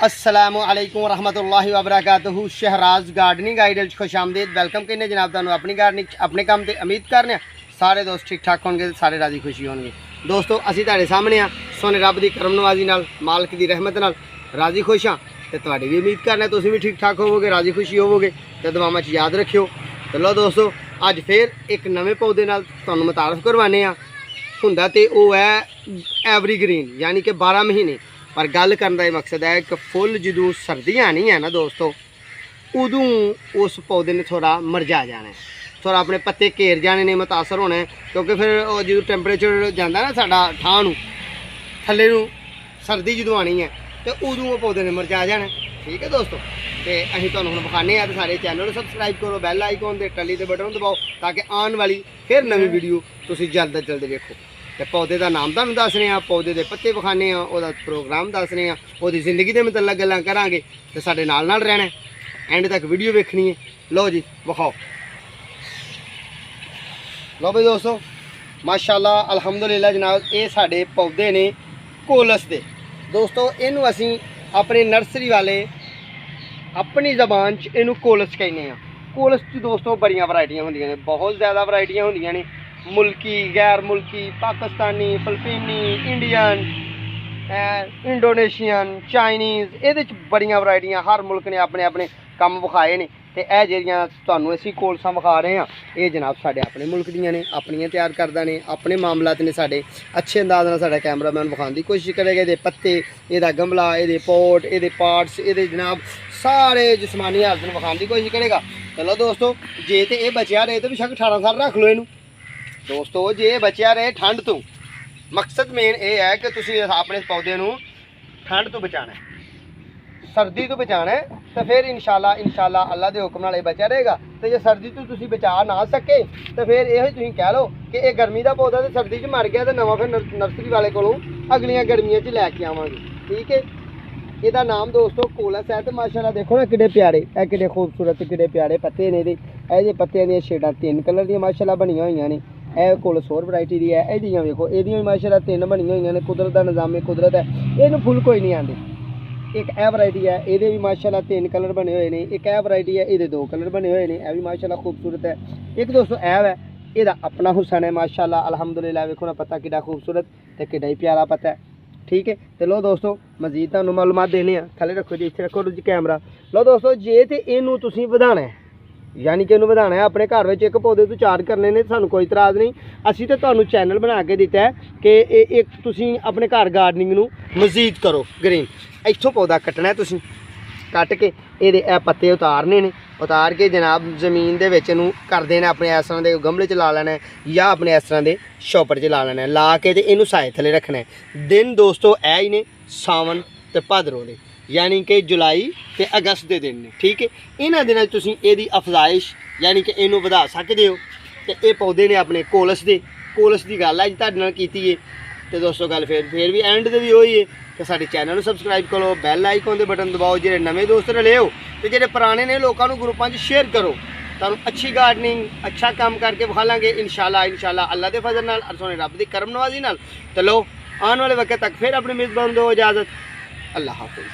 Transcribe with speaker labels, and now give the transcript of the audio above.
Speaker 1: अस्सलामु अलैकुम रहमतुल्लाहि व बरकातहू। शहराज गार्डनिंग आइडियल खुश आमदीद। वेलकम कहने जनाब तुहानू अपनी गार्डनिंग अपने काम ते उम्मीद करने सारे दोस्त ठीक ठाक होंगे, सारे राजी खुशी होंगे। दोस्तों असीं तुहाडे सामने आ सोने रब की करम नवाजी नाल मालिक की रहमत नाल राजी खुश हाँ ते तुहाडी भी उम्मीद करने तुसीं भी ठीक ठाक होवोगे, राजी खुशी होवोगे ते दुआवां च याद रखियो। तो लो दोस्तों अज फिर एक नवे पौधे नाल तुहानू मुतारफ करवाने आ। हुंदा ते ओह है एवरीग्रीन यानी कि 12 महीने, पर गल करने का मकसद है कि फुल जो सर्दियाँ आनी है ना दोस्तों, उदों उस पौधे ने थोड़ा मरझा जाना है, थोड़ा अपने पत्ते घेर जाने ने, मुतासर होना है। क्योंकि फिर जो टैंपरेचर जाता ना साडा ठां थले सर्दी जो आनी है तो उदों वो पौधे ने मरझा जाना। ठीक है दोस्तों, तो असीं तुहानूं हुण विखाने आ। तो सारे चैनल को सबसक्राइब करो, बैल आइकॉन ते टली के बटन दबाओ ताकि आने वाली फिर नवी वीडियो तुसीं जल्द तो जल्द देखो। तो पौधे का नाम तुहानूं दसने आ, पौधे के पत्ते विखाने आ, उसदा प्रोग्राम दसने आ, उसदी जिंदगी के मतलब गल्लां करांगे। तो साडे नाल नाल रहना, एंड तक वीडियो वेखनी है। लो जी विखाओ। लो भाई दोस्तों माशाअल्लाह अल्हम्दुलिल्लाह जनाब, ये साडे पौधे ने कोलस दे। दोस्तों इनू असीं अपने नर्सरी वाले अपनी जबान च इनू कोलस कहने हैं। कोलस च दोस्तों बड़ियां वरायटियां होंदियां ने, बहुत ज़्यादा वरायटियां होंदियां ने, मुल्की, गैर मुल्की, पाकिस्तानी, फिलिपीनी, इंडियन, इंडोनेशियन, चाइनीज़, ये बड़ियां वरायटियां। हर मुल्क ने अपने अपने कम विखाए ने। तो यह जेह्ड़ियां तुहानूं असीं कोलसां विखा रहे हैं, ये जनाब साडे अपने मुल्क दियां ने, अपनियां तैयार करदा ने, अपने मामलात ने साडे। अच्छे अंदाज नाल साडा कैमरामैन विखाने की कोशिश करेगा। ये पत्ते, ये गमला, ये पोट, ये पार्ट्स, ये जनाब सारे जिस्मानी हालत में विखाने की कोशिश करेगा। चलो दोस्तों जे तो ये बचिया रहे तो बेशक 18 साल रख लो इनू। दोस्तों जे बचिया रहे ठंड तो, मकसद मेन ये है कि तुसीं अपने पौधे नूं ठंड तो बचाना है, सर्दी तो बचाना है। तो फिर इंशाल्लाह अल्लाह के हुक्म नाल बचा रहेगा। तो जो सर्दी तो तुसीं बचा ना सके तो फिर यह तुसीं कह लो कि यह गर्मी का पौधा तो सर्दी च मर गया, तो नवा फिर नर्सरी वाले कोलों अगलियां गर्मियां च लैके आवांगे। ठीक है, इसका नाम दोस्तों कोलस है। तो माशाल्लाह देखो ना किड्डे प्यारे, ए किड्डे खूबसूरत किड्डे प्यारे पत्ते ने। ये पत्तियां दी शेडां 3 कलर दी माशाल्लाह बनियां होईयां ने। यह कोलस होर वरायटी दी है। एहदियां वेखो, एहदियां माशाल्लाह 3 बनियां होईयां ने। कुदरत का निज़ाम कुदरत है, इहनूं फुल कोई नहीं आंदे। एक यह वरायटी है, ये भी माशाल्लाह 3 कलर बने हुए हैं। एक यह वरायटी है, ये 2 कलर बने हुए हैं। यह भी माशाल्लाह खूबसूरत है। एक दोस्तों ऐव है, यदा अपना हुसन है माशाल्लाह अल्हम्दुलिल्लाह। वेखो ना पत्ता किड्डा खूबसूरत तो किड्डा ही प्यारा पत्ता है। ठीक है, तो लो दोस्तों मजीद तुहानूं मालूमात देने आ। थले रखो जी, इत्थे रखो जी कैमरा। लो दोस्तों जे तो इनू तुसीं वधाना है, यानी कि इनू वधाना है अपने घर में, एक पौधे तो 4 करने ने, सानूं कोई इतराज़ नहीं। असीं तो तुहानूं चैनल बना के दिता है कि एक तुसीं अपने घर गार्डनिंग नूं मजीद करो ग्रीन। इत्थों पौधा कट्टना है, तुसीं कट के ये पत्ते उतारने ने, उतार के जनाब जमीन दे विच नूं कर देना, अपने इस तरह के गमले च ला लेना है या अपने इस तरह के शॉपर च ला लेना है। ला के इनू साए थले रखना है। दिन दोस्तों ऐ ही ने सावन ते भादरों दे, यानी कि जुलाई ते अगस्त के दिन ने। ठीक है, इन्हां दिनां तुसीं इहदी अफजाइश यानी कि इनू वधा सकदे हो। तो ये पौधे ने अपने कोलस की गल अज तुहाडे नाल कीती है। तो दोस्तों गल फिर भी एंड ते भी होई है कि साडे चैनल सबसक्राइब करो, बैल आइकॉन के बटन दबाओ। जो नवे दोस्त रले हो तो जो पुराने ने लोगों को ग्रुपों में शेयर करो। तुहानूं अच्छी गार्डनिंग अच्छा काम करके विखा लांगे इंशाल्लाह अल्लाह के फजल नाल और सोने रब की करम नवाजी नाल। तो लो आने वाले वक्त तक फिर अपने मेज़बान दो इजाज़त। अल्लाह हाफिज़।